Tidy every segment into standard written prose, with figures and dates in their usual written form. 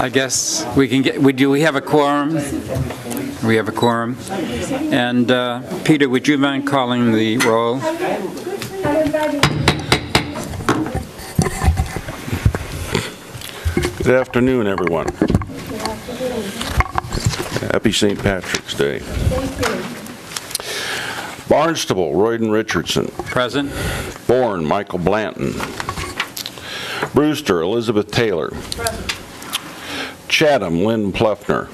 I guess we can get, we have a quorum. We have a quorum. And Peter, would you mind calling the roll? Good afternoon, everyone. Happy St. Patrick's Day. Barnstable, Royden Richardson. Present. Bourne, Michael Blanton. Brewster, Elizabeth Taylor. Present. Chatham, Lynn Pluffner.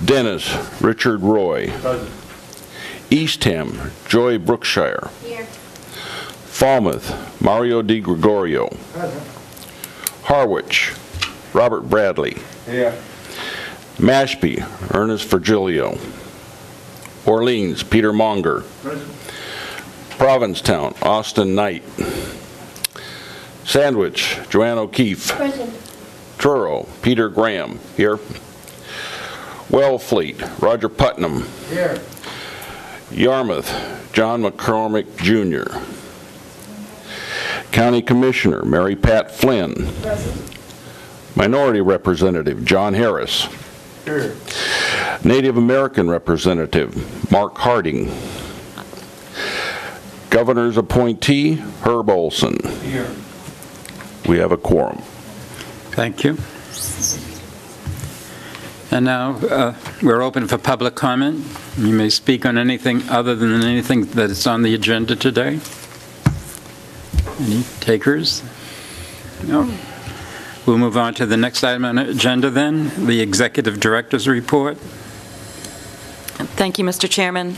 Dennis, Richard Roy. Present. Eastham, Joy Brookshire. Here. Falmouth, Mario Di Gregorio. Present. Harwich, Robert Bradley. Here. Mashpee, Ernest Virgilio. Orleans, Peter Monger. Present. Provincetown, Austin Knight. Sandwich, Joanne O'Keefe. Present. Truro, Peter Graham. Here. Wellfleet, Roger Putnam. Here. Yarmouth, John McCormick Jr. County Commissioner, Mary Pat Flynn. Present. Minority Representative, John Harris. Here. Native American Representative, Mark Harding. Governor's appointee, Herb Olson. Here. We have a quorum. Thank you. And now we're open for public comment. You may speak on anything other than anything that is on the agenda today. Any takers? No. We'll move on to the next item on the agenda then, the Executive Director's Report. Thank you, Mr. Chairman.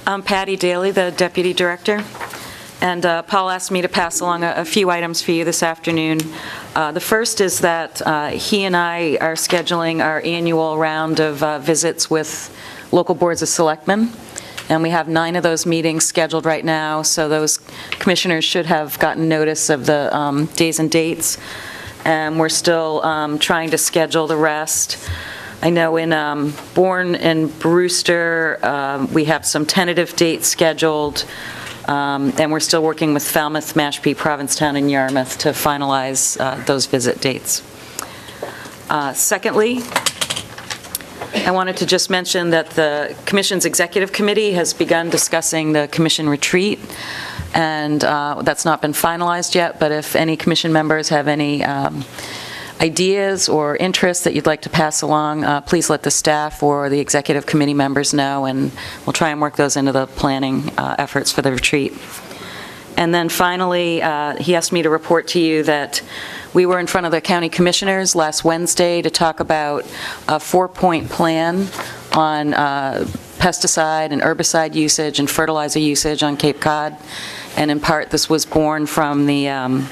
I'm Patty Daly, the Deputy Director, and Paul asked me to pass along a few items for you this afternoon. The first is that he and I are scheduling our annual round of visits with local boards of selectmen, and we have 9 of those meetings scheduled right now, so those commissioners should have gotten notice of the days and dates, and we're still trying to schedule the rest. I know in Bourne and Brewster, we have some tentative dates scheduled, and we're still working with Falmouth, Mashpee, Provincetown, and Yarmouth to finalize those visit dates. Secondly, I wanted to just mention that the Commission's Executive Committee has begun discussing the Commission retreat, and that's not been finalized yet, but if any Commission members have any ideas or interests that you'd like to pass along, please let the staff or the Executive Committee members know, and we'll try and work those into the planning efforts for the retreat. And then finally, he asked me to report to you that we were in front of the County Commissioners last Wednesday to talk about a 4-point plan on pesticide and herbicide usage and fertilizer usage on Cape Cod. And in part, this was born from the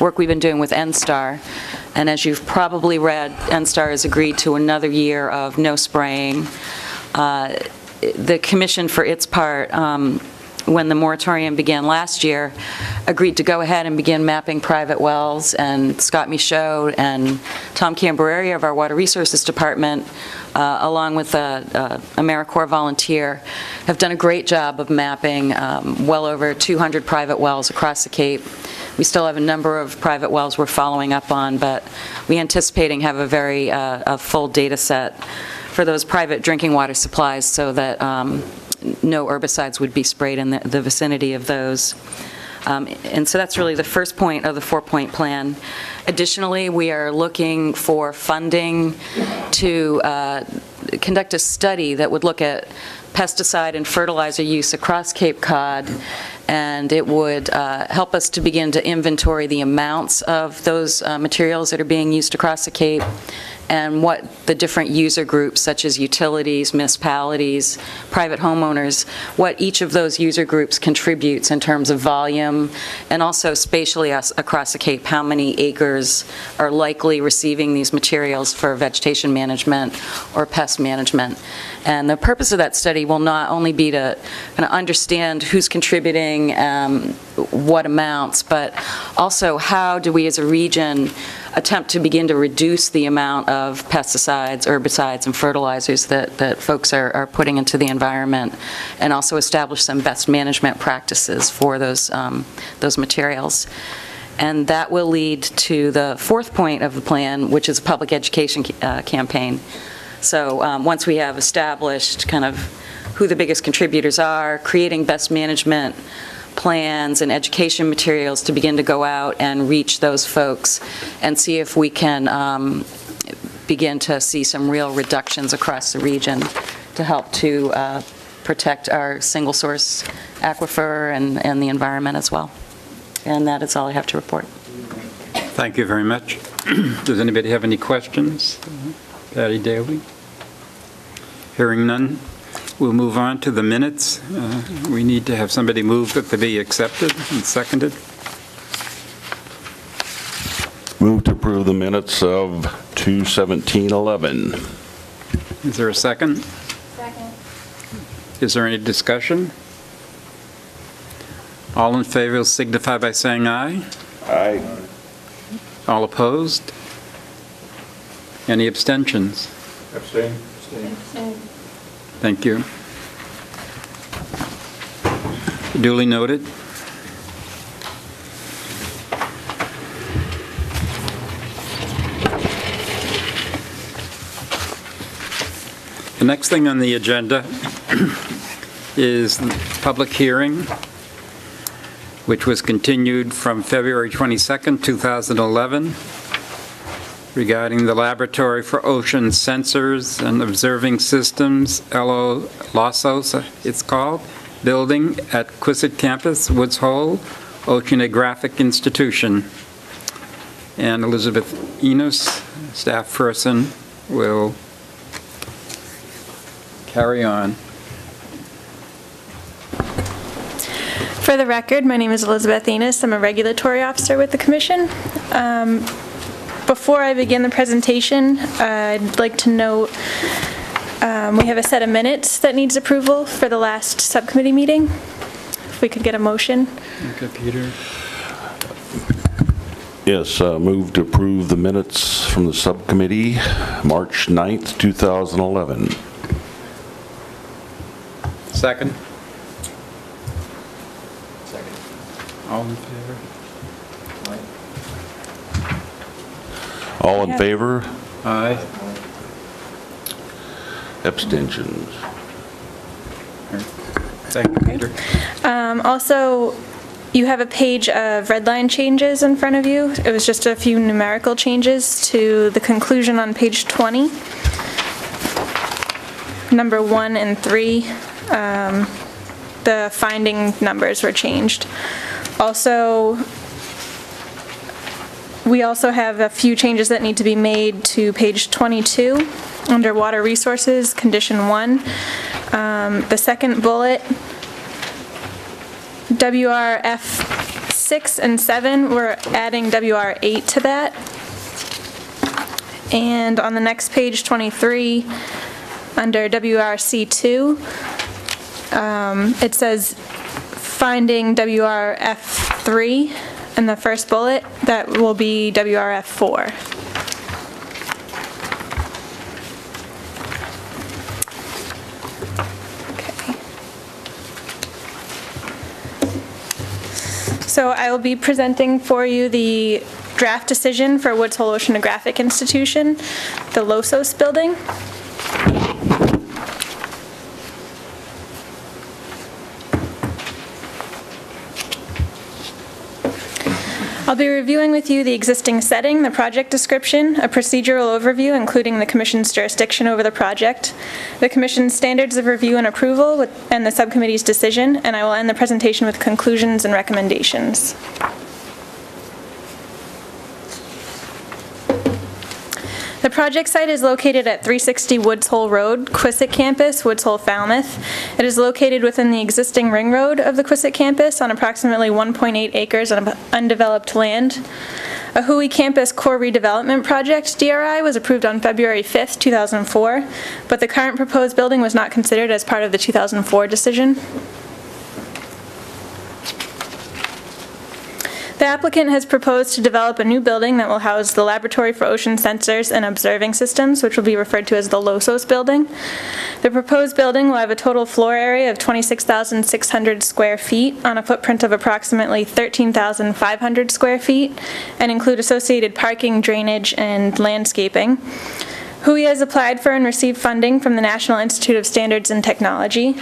work we've been doing with NSTAR. And as you've probably read, NSTAR has agreed to another year of no spraying. The Commission, for its part, when the moratorium began last year, agreed to go ahead and begin mapping private wells, and Scott Michaud and Tom Cambereri of our Water Resources Department, along with a AmeriCorps volunteer, have done a great job of mapping well over 200 private wells across the Cape. We still have a number of private wells we're following up on, but we anticipating have a very full data set for those private drinking water supplies so that no herbicides would be sprayed in the vicinity of those. And so that's really the first point of the 4-point plan. Additionally, we are looking for funding to conduct a study that would look at pesticide and fertilizer use across Cape Cod, and it would help us to begin to inventory the amounts of those materials that are being used across the Cape, and what the different user groups, such as utilities, municipalities, private homeowners, what each of those user groups contributes in terms of volume, and also spatially across the Cape, how many acres are likely receiving these materials for vegetation management or pest management. And the purpose of that study will not only be to kind of understand who's contributing, what amounts, but also how do we as a region attempt to begin to reduce the amount of pesticides, herbicides, and fertilizers that folks are putting into the environment, and also establish some best management practices for those materials. And that will lead to the fourth point of the plan, which is a public education campaign. So once we have established kind of who the biggest contributors are, creating best management plans and education materials to begin to go out and reach those folks and see if we can begin to see some real reductions across the region to help to protect our single source aquifer and the environment as well. And that is all I have to report. Thank you very much. Does anybody have any questions? Patty Daly? Hearing none, we'll move on to the minutes. We need to have somebody move that to be accepted and seconded. Move to approve the minutes of 2/17/11. Is there a second? Second. Is there any discussion? All in favor will signify by saying aye. Aye. All opposed? Any abstentions? Abstain. Thank you. Duly noted. The next thing on the agenda is the public hearing, which was continued from February 22nd, 2011, regarding the Laboratory for Ocean Sensors and Observing Systems, LOSOS, it's called, building at Quissit Campus, Woods Hole, Oceanographic Institution. And Elizabeth Enos, staff person, will carry on. For the record, my name is Elizabeth Enos. I'm a regulatory officer with the Commission. Before I begin the presentation, I'd like to note we have a set of minutes that needs approval for the last subcommittee meeting. If we could get a motion. Okay, Peter. Yes, move to approve the minutes from the subcommittee, March 9th, 2011. Second? Second. All in favor? All in favor? Aye. Abstentions. Thank you, Peter. Also, you have a page of red line changes in front of you. It was just a few numerical changes to the conclusion on page 20. Number 1 and 3, the finding numbers were changed. Also, we also have a few changes that need to be made to page 22 under Water Resources, Condition 1. The second bullet, WRF 6 and 7, we're adding WR8 to that. And on the next page, 23, under WRC2, it says finding WRF3 in the first bullet. That will be WRF4. So I will be presenting for you the draft decision for Woods Hole Oceanographic Institution, the LOSOS building. I'll be reviewing with you the existing setting, the project description, a procedural overview including the Commission's jurisdiction over the project, the Commission's standards of review and approval, and the subcommittee's decision, and I will end the presentation with conclusions and recommendations. The project site is located at 360 Woods Hole Road, Quissit Campus, Woods Hole, Falmouth. It is located within the existing ring road of the Quissit Campus on approximately 1.8 acres of undeveloped land. A Hui Campus Core Redevelopment Project, DRI, was approved on February 5th, 2004, but the current proposed building was not considered as part of the 2004 decision. The applicant has proposed to develop a new building that will house the Laboratory for Ocean Sensors and Observing Systems, which will be referred to as the LOSOS building. The proposed building will have a total floor area of 26,600 square feet on a footprint of approximately 13,500 square feet and include associated parking, drainage, and landscaping. WHOI has applied for and received funding from the National Institute of Standards and Technology.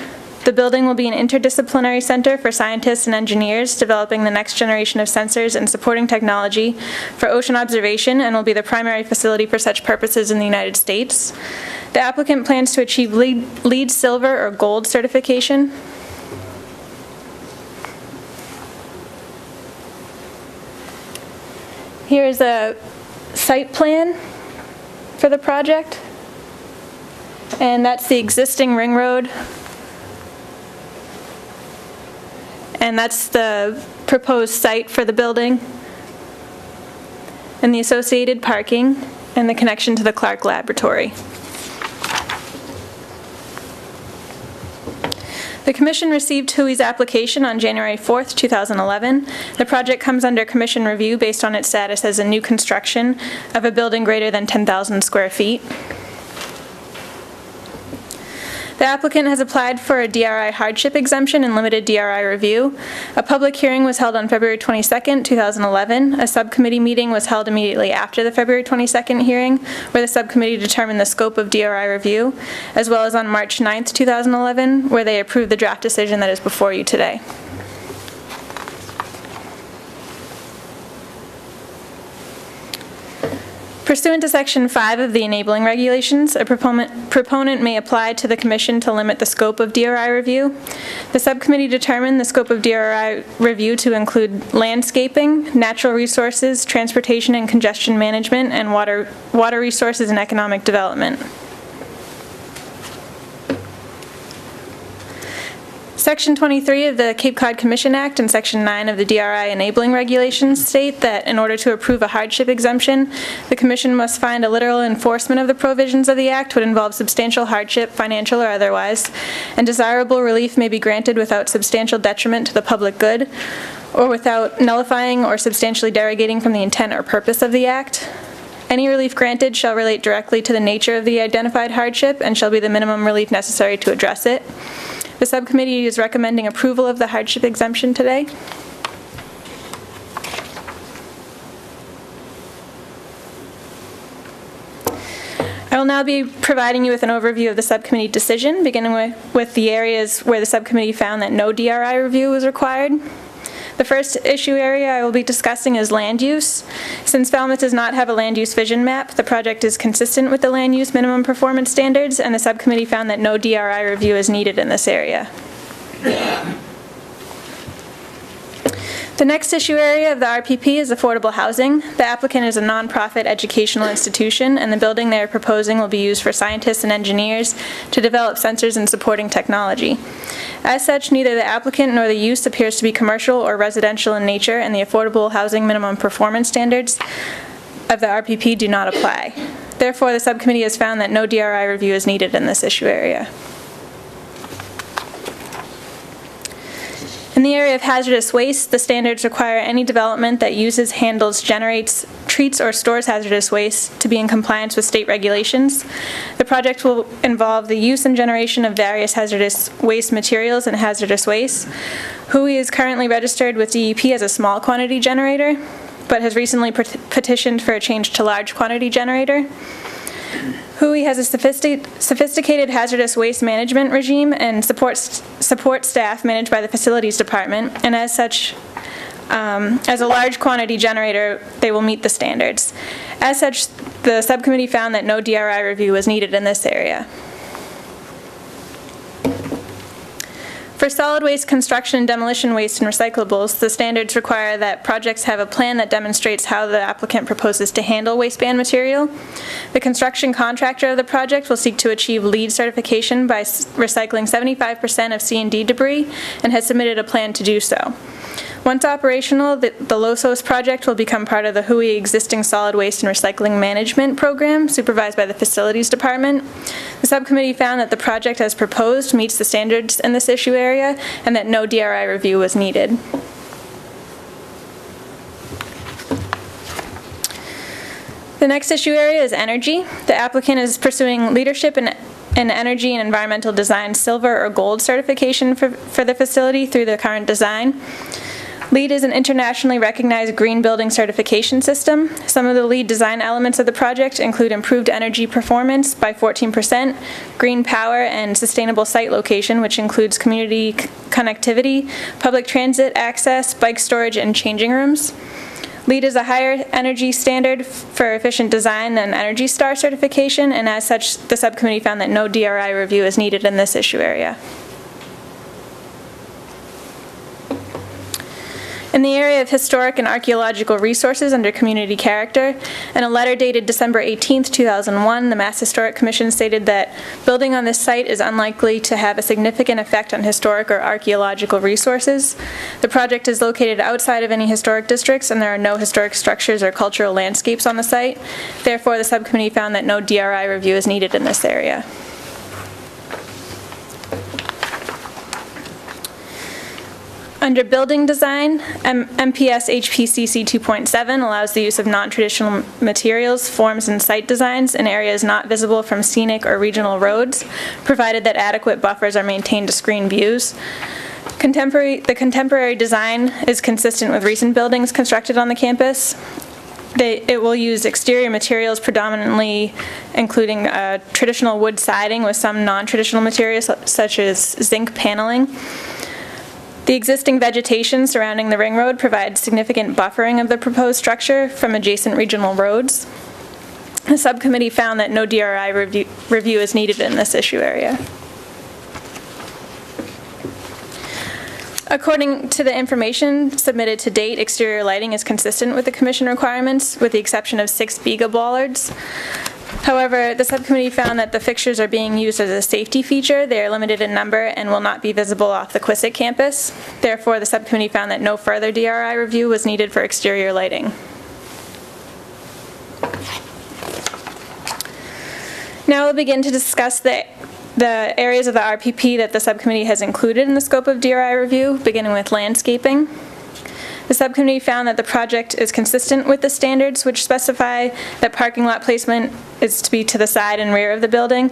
The building will be an interdisciplinary center for scientists and engineers developing the next generation of sensors and supporting technology for ocean observation and will be the primary facility for such purposes in the United States. The applicant plans to achieve LEED Silver or Gold certification. Here is a site plan for the project, and that's the existing ring road. And that's the proposed site for the building and the associated parking and the connection to the Clark Laboratory. The Commission received WHOI's application on January 4th, 2011. The project comes under Commission review based on its status as a new construction of a building greater than 10,000 square feet. The applicant has applied for a DRI hardship exemption and limited DRI review. A public hearing was held on February 22nd, 2011. A subcommittee meeting was held immediately after the February 22nd hearing, where the subcommittee determined the scope of DRI review, as well as on March 9th, 2011, where they approved the draft decision that is before you today. Pursuant to Section 5 of the Enabling Regulations, a proponent may apply to the Commission to limit the scope of DRI review. The subcommittee determined the scope of DRI review to include landscaping, natural resources, transportation and congestion management, and water resources and economic development. Section 23 of the Cape Cod Commission Act and Section 9 of the DRI Enabling Regulations state that in order to approve a hardship exemption, the Commission must find a literal enforcement of the provisions of the Act would involve substantial hardship, financial or otherwise, and desirable relief may be granted without substantial detriment to the public good, or without nullifying or substantially derogating from the intent or purpose of the Act. Any relief granted shall relate directly to the nature of the identified hardship and shall be the minimum relief necessary to address it. The subcommittee is recommending approval of the hardship exemption today. I will now be providing you with an overview of the subcommittee decision, beginning with the areas where the subcommittee found that no DRI review was required. The first issue area I will be discussing is land use. Since Falmouth does not have a land use vision map, the project is consistent with the land use minimum performance standards, and the subcommittee found that no DRI review is needed in this area. The next issue area of the RPP is affordable housing. The applicant is a nonprofit educational institution, and the building they are proposing will be used for scientists and engineers to develop sensors and supporting technology. As such, neither the applicant nor the use appears to be commercial or residential in nature, and the affordable housing minimum performance standards of the RPP do not apply. Therefore, the subcommittee has found that no DRI review is needed in this issue area. In the area of hazardous waste, the standards require any development that uses, handles, generates, treats, or stores hazardous waste to be in compliance with state regulations. The project will involve the use and generation of various hazardous waste materials and hazardous waste. WHOI is currently registered with DEP as a small quantity generator, but has recently petitioned for a change to large quantity generator. WHOI has a sophisticated hazardous waste management regime and support staff managed by the Facilities Department, and as such, as a large quantity generator, they will meet the standards. As such, the subcommittee found that no DRI review was needed in this area. For solid waste, construction, and demolition waste and recyclables, the standards require that projects have a plan that demonstrates how the applicant proposes to handle wasteland material. The construction contractor of the project will seek to achieve LEED certification by recycling 75% of C&D debris and has submitted a plan to do so. Once operational, the LOSOS project will become part of the WHOI existing solid waste and recycling management program supervised by the Facilities Department. The subcommittee found that the project as proposed meets the standards in this issue area and that no DRI review was needed. The next issue area is energy. The applicant is pursuing leadership in energy and environmental design silver or gold certification for the facility through the current design. LEED is an internationally recognized green building certification system. Some of the LEED design elements of the project include improved energy performance by 14%, green power, and sustainable site location, which includes community connectivity, public transit access, bike storage, and changing rooms. LEED is a higher energy standard for efficient design than Energy Star certification, and as such, the subcommittee found that no DRI review is needed in this issue area. In the area of historic and archaeological resources under community character, in a letter dated December 18, 2001, the Mass Historic Commission stated that building on this site is unlikely to have a significant effect on historic or archaeological resources. The project is located outside of any historic districts, and there are no historic structures or cultural landscapes on the site. Therefore, the subcommittee found that no DRI review is needed in this area. Under building design, MPS HPCC 2.7 allows the use of non-traditional materials, forms, and site designs in areas not visible from scenic or regional roads, provided that adequate buffers are maintained to screen views. The contemporary design is consistent with recent buildings constructed on the campus. It will use exterior materials predominantly including traditional wood siding with some non-traditional materials such as zinc paneling. The existing vegetation surrounding the ring road provides significant buffering of the proposed structure from adjacent regional roads. The subcommittee found that no DRI review is needed in this issue area. According to the information submitted to date, exterior lighting is consistent with the Commission requirements, with the exception of 6 Biga bollards. However, the subcommittee found that the fixtures are being used as a safety feature. They are limited in number and will not be visible off the Quisic campus. Therefore, the subcommittee found that no further DRI review was needed for exterior lighting. Now we'll begin to discuss the areas of the RPP that the subcommittee has included in the scope of DRI review, beginning with landscaping. The subcommittee found that the project is consistent with the standards, which specify that parking lot placement is to be to the side and rear of the building.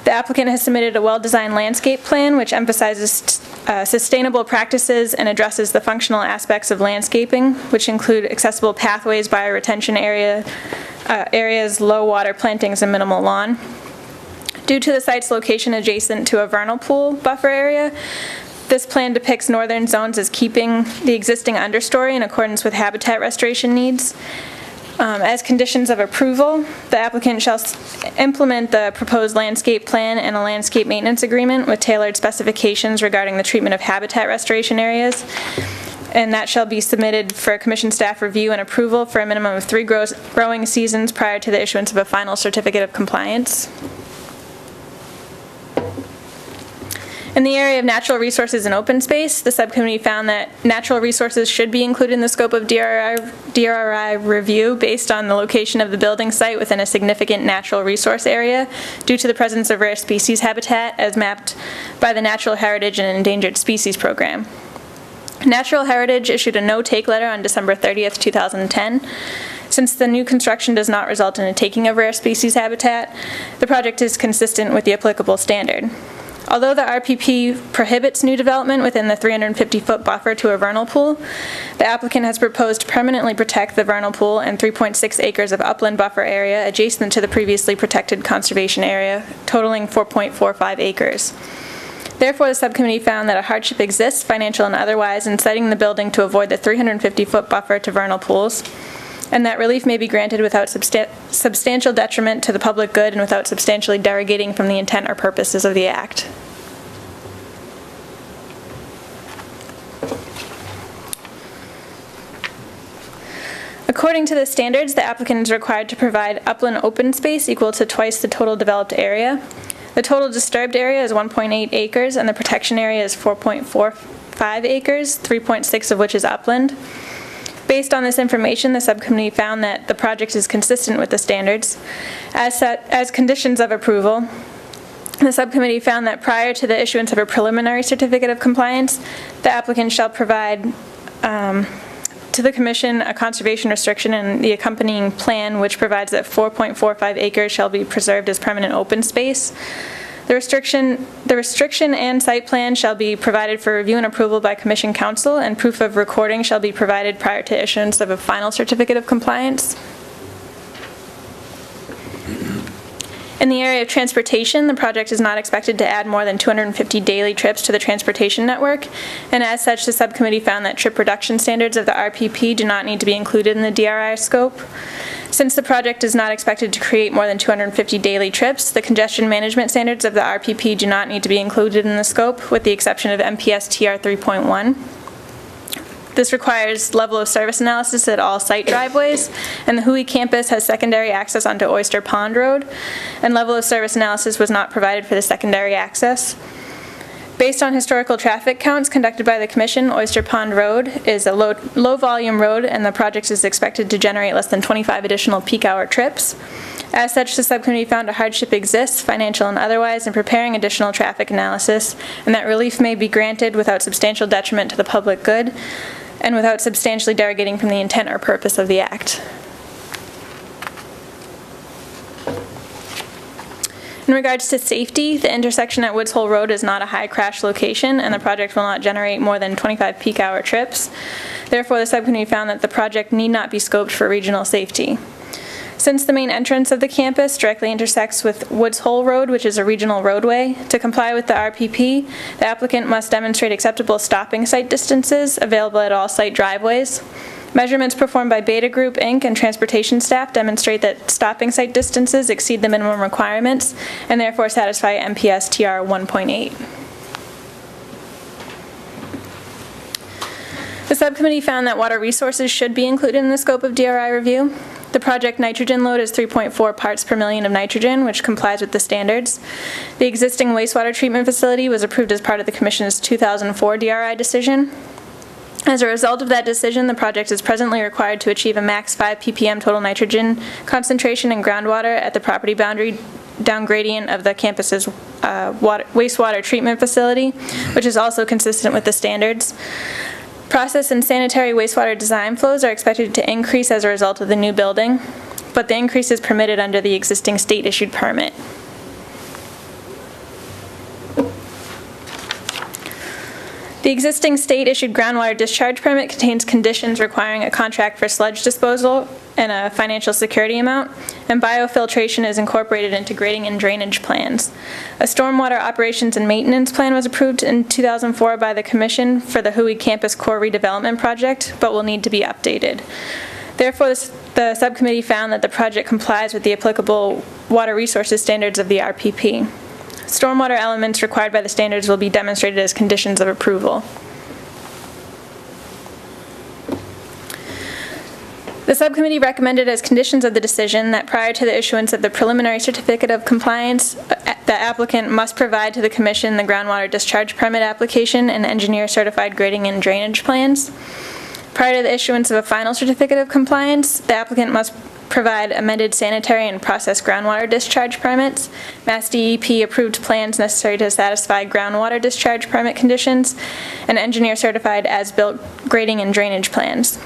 The applicant has submitted a well-designed landscape plan, which emphasizes sustainable practices and addresses the functional aspects of landscaping, which include accessible pathways, bioretention areas, low water plantings, and minimal lawn. Due to the site's location adjacent to a vernal pool buffer area, this plan depicts northern zones as keeping the existing understory in accordance with habitat restoration needs. As conditions of approval, the applicant shall implement the proposed landscape plan and a landscape maintenance agreement with tailored specifications regarding the treatment of habitat restoration areas, and that shall be submitted for Commission staff review and approval for a minimum of 3 growing seasons prior to the issuance of a final certificate of compliance. In the area of natural resources and open space, the subcommittee found that natural resources should be included in the scope of DRI review based on the location of the building site within a significant natural resource area due to the presence of rare species habitat as mapped by the Natural Heritage and Endangered Species Program. Natural Heritage issued a no-take letter on December 30th, 2010. Since the new construction does not result in a taking of rare species habitat, the project is consistent with the applicable standard. Although the RPP prohibits new development within the 350-foot buffer to a vernal pool, the applicant has proposed to permanently protect the vernal pool and 3.6 acres of upland buffer area adjacent to the previously protected conservation area, totaling 4.45 acres. Therefore, the subcommittee found that a hardship exists, financial and otherwise, in siting the building to avoid the 350-foot buffer to vernal pools, and that relief may be granted without substantial detriment to the public good and without substantially derogating from the intent or purposes of the Act. According to the standards, the applicant is required to provide upland open space equal to twice the total developed area. The total disturbed area is 1.8 acres, and the protection area is 4.45 acres, 3.6 of which is upland. Based on this information, the subcommittee found that the project is consistent with the standards. As conditions of approval, the subcommittee found that prior to the issuance of a preliminary certificate of compliance, the applicant shall provide to the Commission a conservation restriction in the accompanying plan which provides that 4.45 acres shall be preserved as permanent open space. The restriction and site plan shall be provided for review and approval by Commission Council, and proof of recording shall be provided prior to issuance of a final certificate of compliance. In the area of transportation, the project is not expected to add more than 250 daily trips to the transportation network, and as such, the subcommittee found that trip reduction standards of the RPP do not need to be included in the DRI scope. Since the project is not expected to create more than 250 daily trips, the congestion management standards of the RPP do not need to be included in the scope, with the exception of MPS TR 3.1. This requires level of service analysis at all site driveways, and the Hui campus has secondary access onto Oyster Pond Road, and level of service analysis was not provided for the secondary access. Based on historical traffic counts conducted by the Commission, Oyster Pond Road is a low volume road, and the project is expected to generate less than 25 additional peak hour trips. As such, the subcommittee found a hardship exists, financial and otherwise, in preparing additional traffic analysis, and that relief may be granted without substantial detriment to the public good, and without substantially derogating from the intent or purpose of the Act. In regards to safety, the intersection at Woods Hole Road is not a high crash location, and the project will not generate more than 25 peak hour trips. Therefore, the subcommittee found that the project need not be scoped for regional safety. Since the main entrance of the campus directly intersects with Woods Hole Road, which is a regional roadway, to comply with the RPP, the applicant must demonstrate acceptable stopping site distances available at all site driveways. Measurements performed by Beta Group, Inc. and transportation staff demonstrate that stopping site distances exceed the minimum requirements and therefore satisfy MPS TR 1.8. The subcommittee found that water resources should be included in the scope of DRI review. The project nitrogen load is 3.4 parts per million of nitrogen, which complies with the standards. The existing wastewater treatment facility was approved as part of the Commission's 2004 DRI decision. As a result of that decision, the project is presently required to achieve a max 5 ppm total nitrogen concentration in groundwater at the property boundary down gradient of the campus's wastewater treatment facility, which is also consistent with the standards. Process and sanitary wastewater design flows are expected to increase as a result of the new building, but the increase is permitted under the existing state-issued permit. The existing state-issued groundwater discharge permit contains conditions requiring a contract for sludge disposal and a financial security amount, and biofiltration is incorporated into grading and drainage plans. A stormwater operations and maintenance plan was approved in 2004 by the Commission for the Hui Campus Core Redevelopment Project, but will need to be updated. Therefore, the subcommittee found that the project complies with the applicable water resources standards of the RPP. Stormwater elements required by the standards will be demonstrated as conditions of approval. The subcommittee recommended as conditions of the decision that prior to the issuance of the preliminary certificate of compliance, the applicant must provide to the Commission the groundwater discharge permit application and engineer-certified grading and drainage plans. Prior to the issuance of a final certificate of compliance, the applicant must provide amended sanitary and process groundwater discharge permits, Mass DEP approved plans necessary to satisfy groundwater discharge permit conditions, and engineer-certified as-built grading and drainage plans.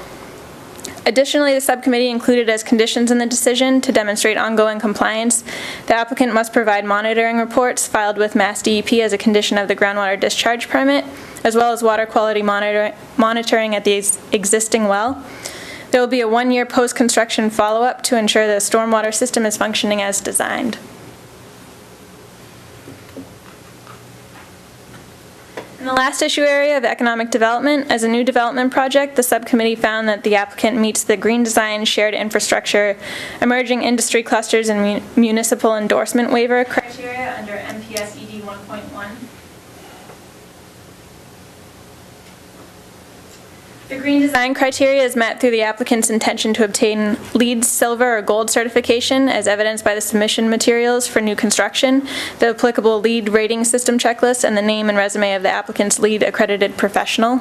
Additionally, the subcommittee included as conditions in the decision to demonstrate ongoing compliance, the applicant must provide monitoring reports filed with Mass DEP as a condition of the groundwater discharge permit, as well as water quality monitoring at the existing well. There will be a 1-year post-construction follow-up to ensure the stormwater system is functioning as designed. In the last issue area of economic development, as a new development project, the subcommittee found that the applicant meets the green design, shared infrastructure, emerging industry clusters, and municipal endorsement waiver criteria under MPS ED 1.1. The green design criteria is met through the applicant's intention to obtain LEED Silver or Gold certification as evidenced by the submission materials for new construction, the applicable LEED rating system checklist, and the name and resume of the applicant's LEED accredited professional.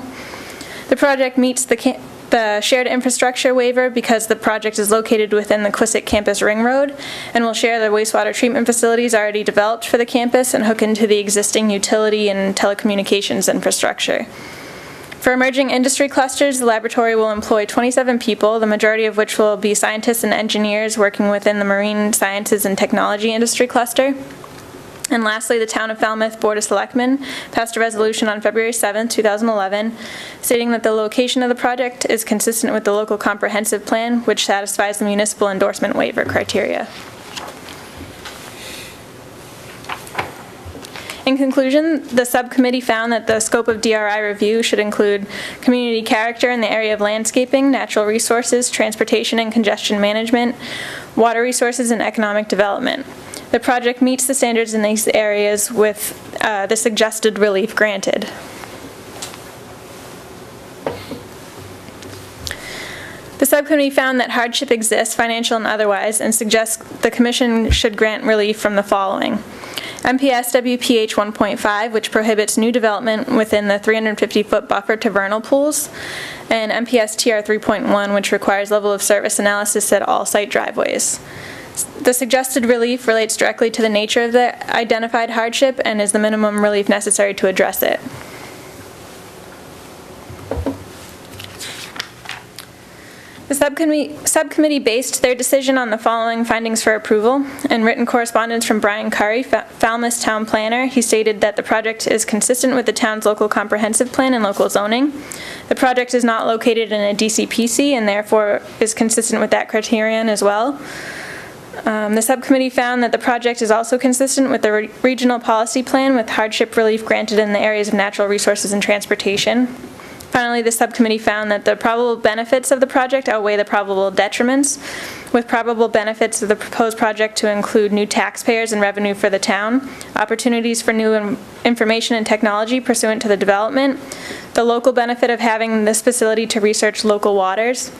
The project meets the shared infrastructure waiver because the project is located within the Quisic campus ring road and will share the wastewater treatment facilities already developed for the campus and hook into the existing utility and telecommunications infrastructure. For emerging industry clusters, the laboratory will employ 27 people, the majority of which will be scientists and engineers working within the marine sciences and technology industry cluster. And lastly, the Town of Falmouth Board of Selectmen passed a resolution on February 7, 2011, stating that the location of the project is consistent with the local comprehensive plan, which satisfies the municipal endorsement waiver criteria. In conclusion, the subcommittee found that the scope of DRI review should include community character in the area of landscaping, natural resources, transportation and congestion management, water resources, and economic development. The project meets the standards in these areas with the suggested relief granted. The subcommittee found that hardship exists, financial and otherwise, and suggests the Commission should grant relief from the following. MPS WPH 1.5, which prohibits new development within the 350-foot buffer to vernal pools, and MPS TR 3.1, which requires level of service analysis at all site driveways. The suggested relief relates directly to the nature of the identified hardship and is the minimum relief necessary to address it. The subcommittee based their decision on the following findings for approval. In written correspondence from Brian Curry, Falmouth Town Planner, he stated that the project is consistent with the town's local comprehensive plan and local zoning. The project is not located in a DCPC and therefore is consistent with that criterion as well. The subcommittee found that the project is also consistent with the regional policy plan with hardship relief granted in the areas of natural resources and transportation. Finally, the subcommittee found that the probable benefits of the project outweigh the probable detriments, with probable benefits of the proposed project to include new taxpayers and revenue for the town, opportunities for new information and technology pursuant to the development, the local benefit of having this facility to research local waters,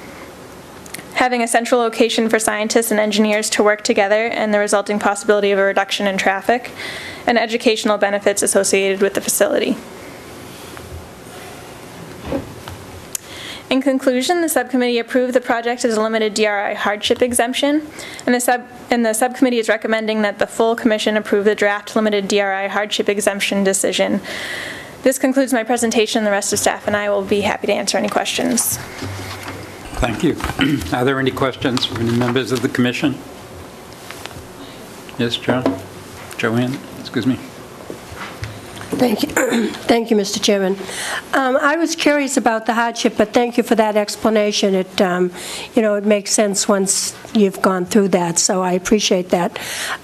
having a central location for scientists and engineers to work together and the resulting possibility of a reduction in traffic, and educational benefits associated with the facility. In conclusion, the subcommittee approved the project as a limited DRI hardship exemption, and the subcommittee is recommending that the full commission approve the draft limited DRI hardship exemption decision. This concludes my presentation. The rest of staff and I will be happy to answer any questions. Thank you. Are there any questions from any members of the commission? Yes, Joanne, excuse me. Thank you. Thank you, Mr. Chairman. I was curious about the hardship, but thank you for that explanation. It, it makes sense once you've gone through that, so I appreciate that.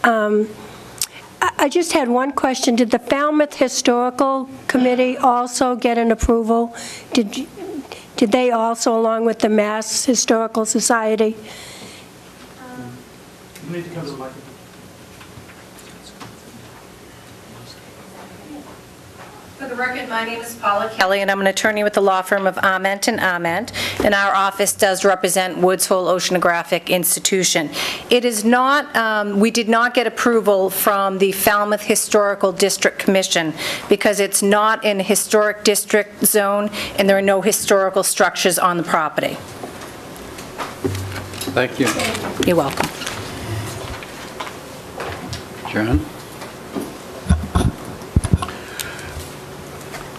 I just had one question. Did the Falmouth Historical Committee also get an approval? Did they also, along with the Mass Historical Society? You need to come to the microphone. For the record, my name is Paula Kelly, and I'm an attorney with the law firm of Ament and Ament, and our office does represent Woods Hole Oceanographic Institution. It is not, we did not get approval from the Falmouth Historical District Commission because it's not in a historic district zone and there are no historical structures on the property. Thank you. You're welcome. John?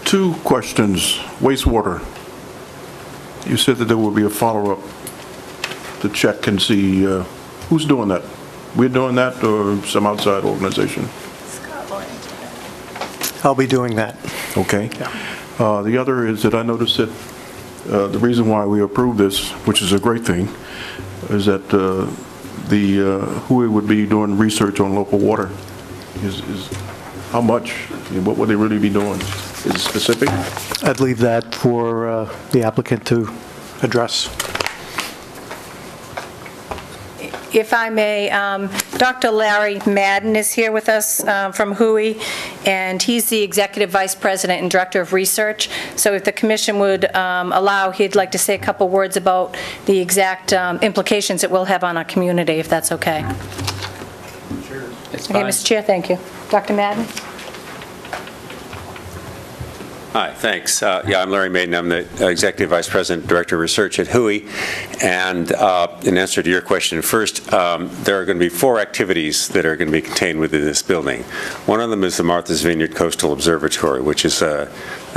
Two questions. Wastewater. You said that there will be a follow-up to check and see who's doing that. We're doing that or some outside organization? I'll be doing that. Okay. Yeah. The other is that I noticed that the reason why we approved this, which is a great thing, is that who would be doing research on local water is how much, what would they really be doing? Is it specific? I'd leave that for the applicant to address. If I may, Dr. Larry Madden is here with us from WHOI, and he's the Executive Vice President and Director of Research. So if the Commission would allow, he'd like to say a couple words about the exact implications it will have on our community, if that's okay. Sure. It's Okay, fine. Mr. Chair, thank you. Dr. Madden? Hi, thanks. I'm Larry Maiden. I'm the Executive Vice President, Director of Research at WHOI. And in answer to your question, first, there are going to be 4 activities that are going to be contained within this building. One of them is the Martha's Vineyard Coastal Observatory, which is a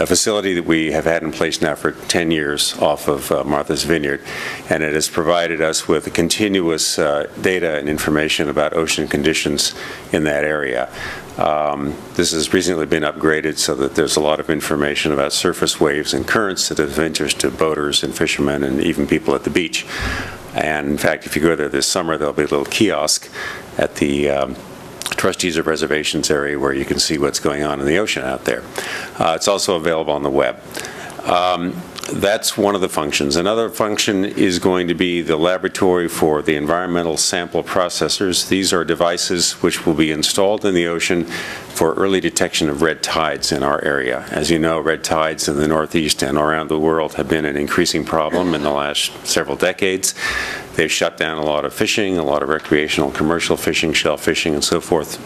facility that we have had in place now for 10 years off of Martha's Vineyard. And it has provided us with continuous data and information about ocean conditions in that area. This has recently been upgraded so that there's a lot of information about surface waves and currents that is of interest to boaters and fishermen and even people at the beach. And in fact, if you go there this summer, there'll be a little kiosk at the Trustees of Reservations area where you can see what's going on in the ocean out there. It's also available on the web. That's one of the functions. Another function is going to be the laboratory for the environmental sample processors. These are devices which will be installed in the ocean for early detection of red tides in our area. As you know, red tides in the Northeast and around the world have been an increasing problem in the last several decades. They've shut down a lot of fishing, a lot of recreational commercial fishing, shell fishing, and so forth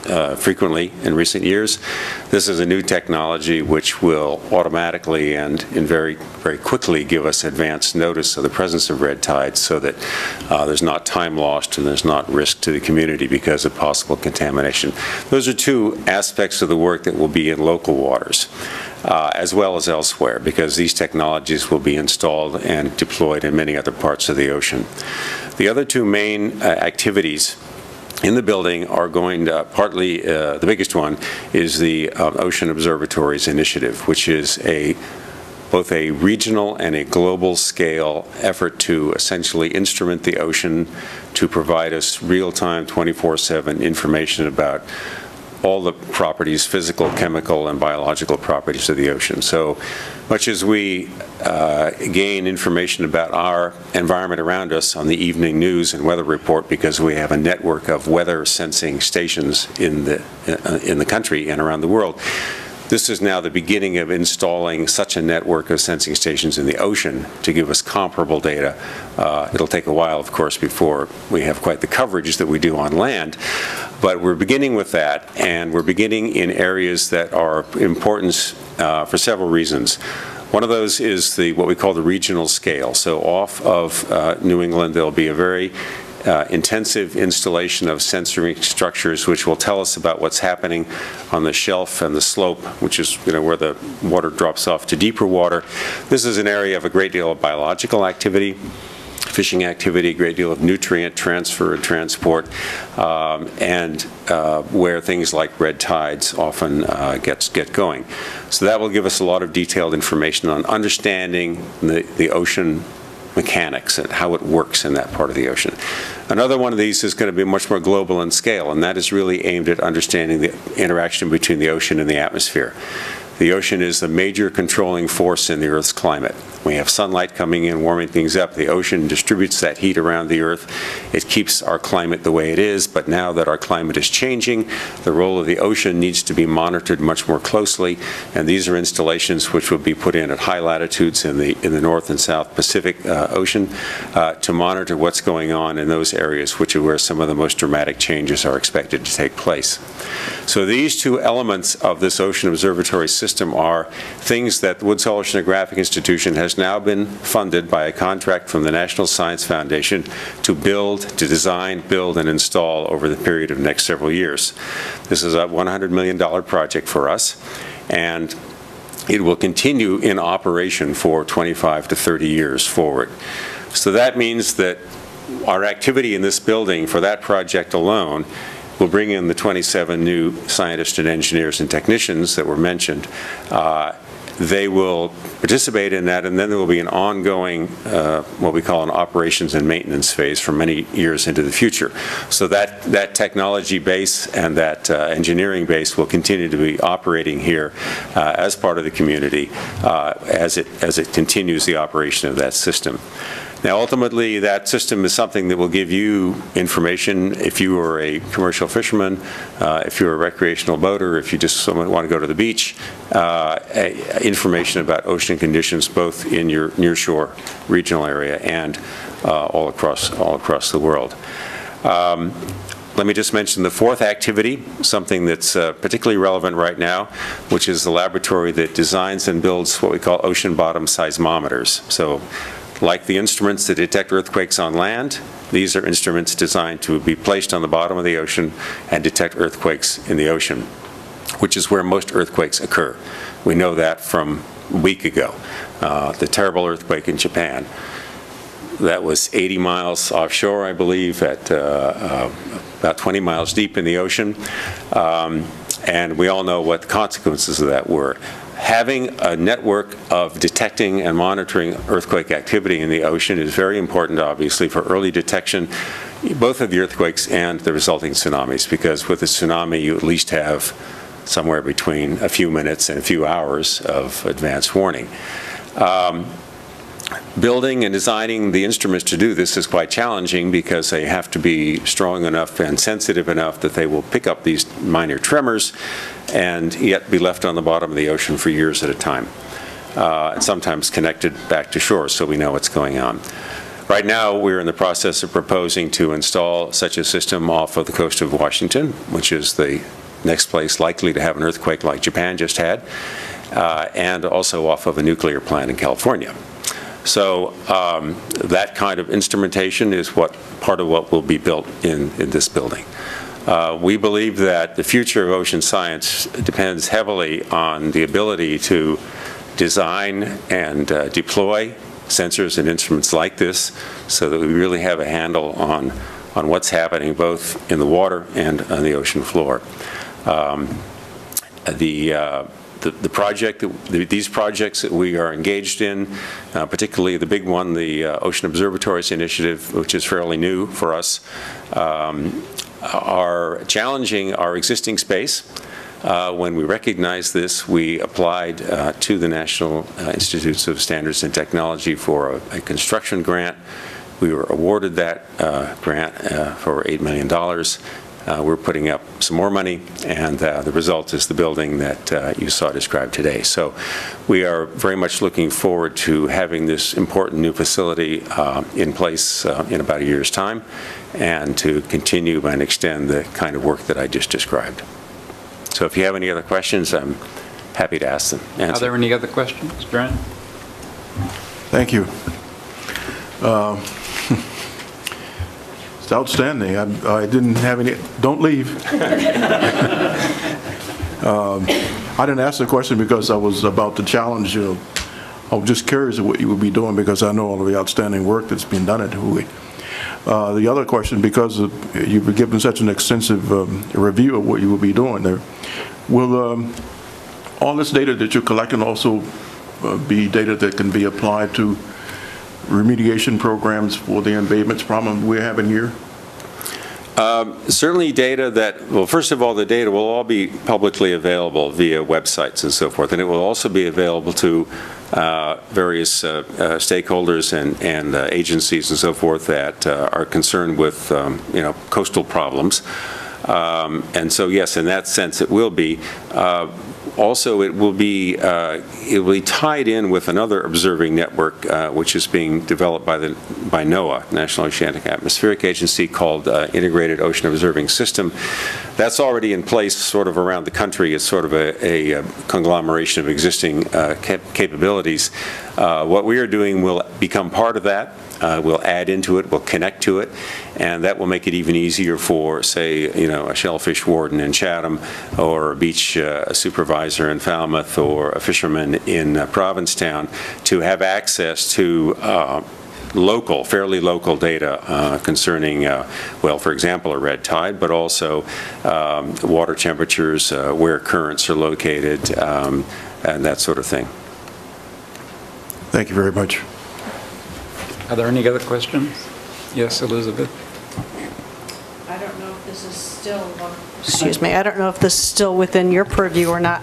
frequently in recent years. This is a new technology which will automatically and very quickly give us advance notice of the presence of red tides so that there's not time lost and there's not risk to the community because of possible contamination. Those are 2 aspects of the work that will be in local waters. As well as elsewhere, because these technologies will be installed and deployed in many other parts of the ocean. The other 2 main activities in the building are going to, partly, the biggest one is the Ocean Observatories Initiative, which is both a regional and a global scale effort to essentially instrument the ocean to provide us real-time 24/7 information about all the properties, physical, chemical, and biological properties of the ocean. So much as we gain information about our environment around us on the evening news and weather report because we have a network of weather sensing stations in the country and around the world, this is now the beginning of installing such a network of sensing stations in the ocean to give us comparable data. It'll take a while, of course, before we have quite the coverage that we do on land, but we're beginning with that, and we're beginning in areas that are important for several reasons. One of those is what we call the regional scale. So off of New England, there'll be a very intensive installation of sensory structures which will tell us about what's happening on the shelf and the slope, which is where the water drops off to deeper water. This is an area of a great deal of biological activity, fishing activity, a great deal of nutrient transfer and transport, and where things like red tides often get going. So that will give us a lot of detailed information on understanding the ocean mechanics and how it works in that part of the ocean. Another one of these is going to be much more global in scale, and that is really aimed at understanding the interaction between the ocean and the atmosphere. The ocean is the major controlling force in the Earth's climate. We have sunlight coming in, warming things up. The ocean distributes that heat around the Earth. It keeps our climate the way it is, but now that our climate is changing, the role of the ocean needs to be monitored much more closely, and these are installations which will be put in at high latitudes in the North and South Pacific Ocean to monitor what's going on in those areas which are where some of the most dramatic changes are expected to take place. So these 2 elements of this Ocean Observatory system are things that the Woods Hole Oceanographic Institution has now been funded by a contract from the National Science Foundation to design, build, and install over the period of the next several years. This is a $100 million project for us, and it will continue in operation for 25 to 30 years forward. So that means that our activity in this building for that project alone will bring in the 27 new scientists and engineers and technicians that were mentioned. They will participate in that, and then there will be an ongoing, what we call an operations and maintenance phase for many years into the future. So that technology base and that engineering base will continue to be operating here as part of the community as it continues the operation of that system. Now, ultimately, that system is something that will give you information if you are a commercial fisherman, if you're a recreational boater, if you just want to go to the beach, information about ocean conditions both in your nearshore regional area and all across the world. Let me just mention the fourth activity, something that's particularly relevant right now, which is the laboratory that designs and builds what we call ocean bottom seismometers. So, like the instruments that detect earthquakes on land, these are instruments designed to be placed on the bottom of the ocean and detect earthquakes in the ocean, which is where most earthquakes occur. We know that from a week ago, the terrible earthquake in Japan. That was 80 miles offshore, I believe, at about 20 miles deep in the ocean. And we all know what the consequences of that were. Having a network of detecting and monitoring earthquake activity in the ocean is very important, obviously, for early detection, both of the earthquakes and the resulting tsunamis, because with a tsunami, you at least have somewhere between a few minutes and a few hours of advance warning. Building and designing the instruments to do this is quite challenging because they have to be strong enough and sensitive enough that they will pick up these minor tremors and yet be left on the bottom of the ocean for years at a time, and sometimes connected back to shore so we know what's going on. Right now, we're in the process of proposing to install such a system off of the coast of Washington, which is the next place likely to have an earthquake like Japan just had, and also off of a nuclear plant in California. So that kind of instrumentation is part of what will be built in this building. We believe that the future of ocean science depends heavily on the ability to design and deploy sensors and instruments like this so that we really have a handle on what's happening both in the water and on the ocean floor. These projects that we are engaged in, particularly the big one, the Ocean Observatories Initiative, which is fairly new for us, are challenging our existing space. When we recognized this, we applied to the National Institutes of Standards and Technology for a construction grant. We were awarded that grant for $8 million. We're putting up some more money, and the result is the building that you saw described today. So we are very much looking forward to having this important new facility in place in about a year's time, and to continue and extend the kind of work that I just described. So if you have any other questions, I'm happy to ask them. Are there any other questions, Brian? Thank you. It's outstanding. I didn't have any, don't leave. I didn't ask the question because I was about to challenge you. I was just curious of what you would be doing because I know all of the outstanding work that's been done at Hui. The other question, because you've given such an extensive review of what you will be doing there, will all this data that you're collecting also be data that can be applied to remediation programs for the embayments problem we're having here? Certainly data that, well, first of all, the data will all be publicly available via websites and so forth, and it will also be available to various stakeholders and agencies and so forth that are concerned with, coastal problems. And so, yes, in that sense, it will be. Also, it will be tied in with another observing network, which is being developed by NOAA, National Oceanic Atmospheric Agency, called Integrated Ocean Observing System. That's already in place sort of around the country. It's sort of a conglomeration of existing capabilities. What we are doing will become part of that. We'll add into it, we'll connect to it, and that will make it even easier for, say, a shellfish warden in Chatham, or a beach supervisor in Falmouth, or a fisherman in Provincetown to have access to fairly local data concerning, well, for example, a red tide, but also water temperatures, where currents are located, and that sort of thing. Thank you very much. Are there any other questions? Yes, Elizabeth? I don't know if this is still, excuse me, I don't know if this is still within your purview or not.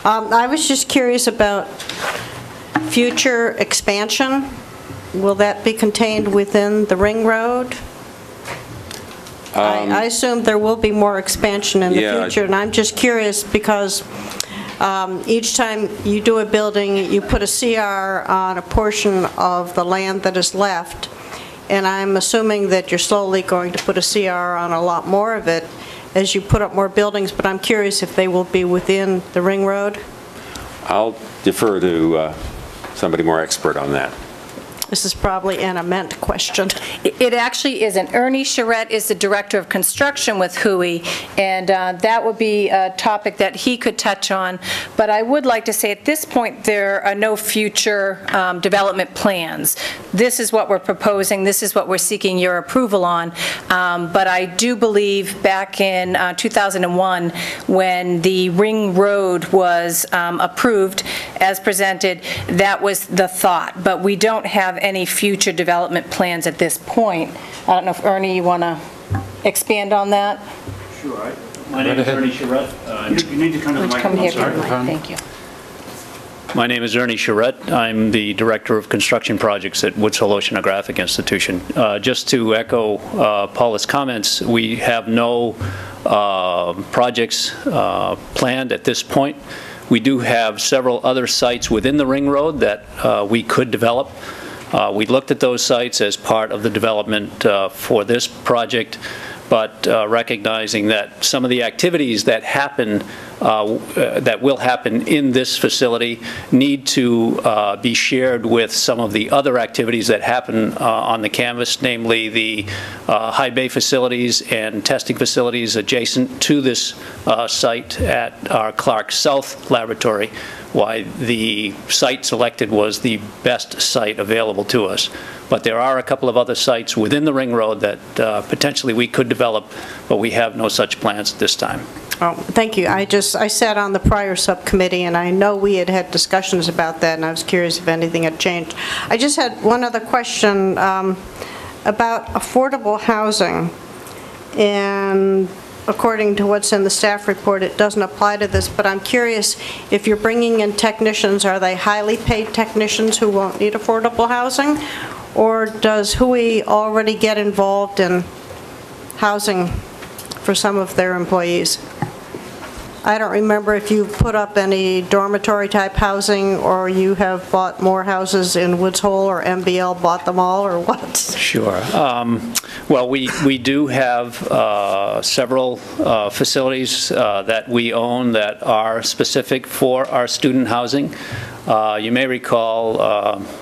I was just curious about future expansion. Will that be contained within the ring road? I assume there will be more expansion in the future, and I'm just curious because each time you do a building, you put a CR on a portion of the land that is left, and I'm assuming that you're slowly going to put a CR on a lot more of it as you put up more buildings, but I'm curious if they will be within the ring road? I'll defer to somebody more expert on that. This is probably an Ament question. It actually isn't. Ernie Charette is the Director of Construction with HUI, and that would be a topic that he could touch on. But I would like to say at this point there are no future development plans. This is what we're proposing. This is what we're seeking your approval on. But I do believe back in 2001 when the Ring Road was approved as presented, that was the thought. But we don't have any future development plans at this point. I don't know if Ernie, you want to expand on that? Sure. My name is Ernie Charette. You need to come to the microphone. Thank you. My name is Ernie Charette. I'm the Director of Construction Projects at Woods Hole Oceanographic Institution. Just to echo Paula's comments, we have no projects planned at this point. We do have several other sites within the Ring Road that we could develop. We looked at those sites as part of the development for this project, but recognizing that some of the activities that happen, that will happen in this facility need to be shared with some of the other activities that happen on the campus, namely the high bay facilities and testing facilities adjacent to this site at our Clark South laboratory, why the site selected was the best site available to us. But there are a couple of other sites within the Ring Road that potentially we could develop, but we have no such plans at this time. Oh, thank you. I sat on the prior subcommittee, and I know we had discussions about that, and I was curious if anything had changed. I just had one other question about affordable housing. And according to what's in the staff report, it doesn't apply to this, but I'm curious if you're bringing in technicians, are they highly paid technicians who won't need affordable housing? Or does HUI already get involved in housing for some of their employees? I don't remember if you put up any dormitory type housing or you have bought more houses in Woods Hole, or MBL bought them all, or what? Sure. Well, we do have several facilities that we own that are specific for our student housing. You may recall,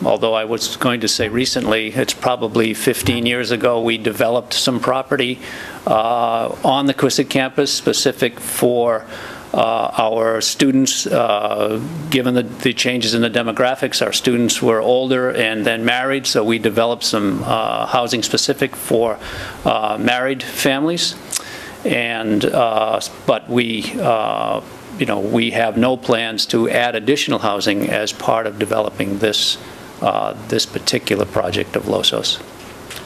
although I was going to say recently, it's probably 15 years ago, we developed some property on the Quissit campus specific for our students. Given the changes in the demographics, our students were older and then married, so we developed some housing specific for married families. And but we we have no plans to add additional housing as part of developing this this particular project of LOSOS.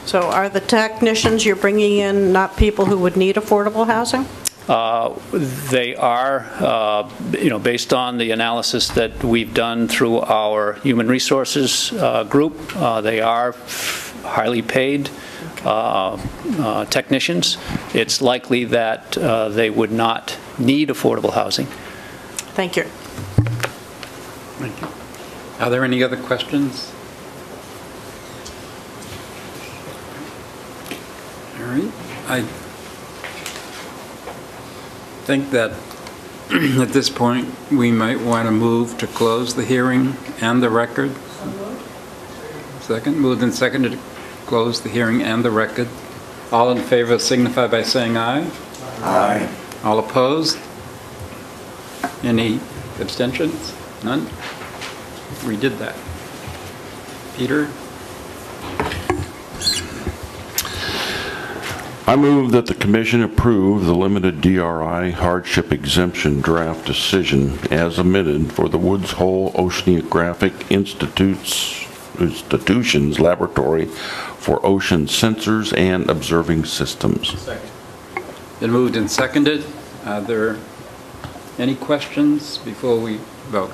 So are the technicians you're bringing in not people who would need affordable housing? They are, based on the analysis that we've done through our human resources group, they are highly paid technicians. It's likely that they would not need affordable housing. Thank you. Thank you. Are there any other questions? All right. I think that at this point we might want to move to close the hearing and the record. Second, moved and seconded to close the hearing and the record. All in favor signify by saying aye. Aye. All opposed? Any abstentions? None? We did that. Peter? I move that the commission approve the limited DRI hardship exemption draft decision as amended for the Woods Hole Oceanographic Institution's laboratory for ocean sensors and observing systems. Second. Been moved and seconded. Are there any questions before we vote?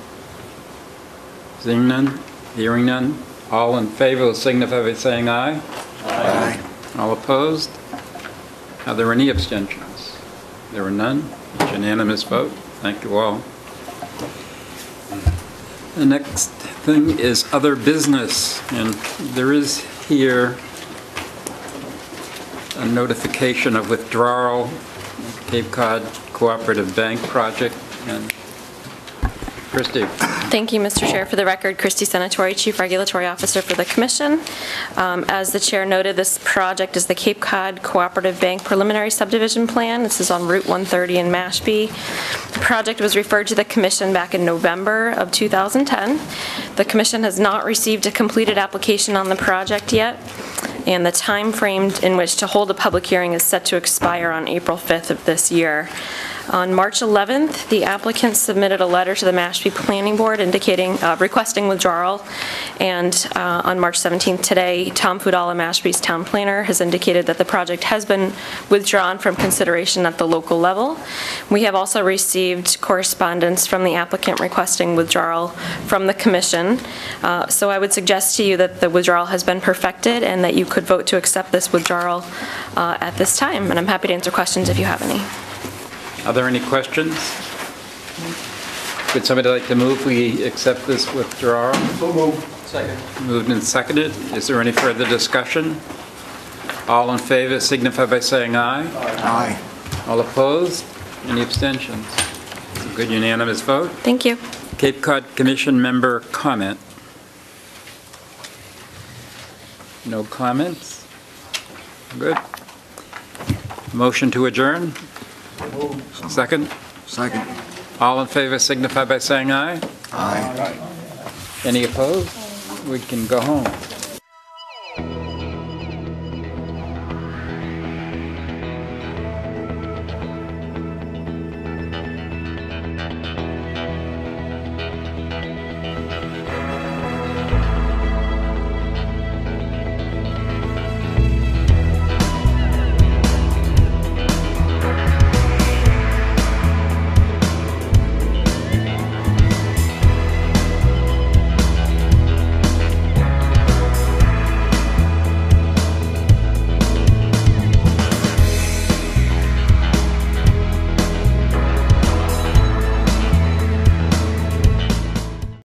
Seeing none, hearing none. All in favor will signify by saying aye. Aye. All opposed? Are there any abstentions? There are none. It's unanimous vote. Thank you all. The next thing is other business, and there is here a notification of withdrawal, Cape Cod Cooperative Bank project. And Christie. Thank you, Mr. Chair. For the record, Christy Senatori, Chief Regulatory Officer for the Commission. As the Chair noted, this project is the Cape Cod Cooperative Bank Preliminary Subdivision Plan. This is on Route 130 in Mashpee. The project was referred to the Commission back in November of 2010. The Commission has not received a completed application on the project yet, and the time frame in which to hold a public hearing is set to expire on April 5th of this year. On March 11th, the applicant submitted a letter to the Mashpee Planning Board indicating, requesting withdrawal, and on March 17th today, Tom Fudala, Mashpee's town planner, has indicated that the project has been withdrawn from consideration at the local level. We have also received correspondence from the applicant requesting withdrawal from the Commission, so I would suggest to you that the withdrawal has been perfected and that you could vote to accept this withdrawal at this time, and I'm happy to answer questions if you have any. Are there any questions? Would somebody like to move we accept this withdrawal? So moved. Second. Moved and seconded. Is there any further discussion? All in favor signify by saying aye. Aye. All opposed? Any abstentions? It's a good unanimous vote. Thank you. Cape Cod Commission member comment. No comments? Good. Motion to adjourn? Second? Second. All in favor signify by saying aye. Aye. Any opposed? We can go home.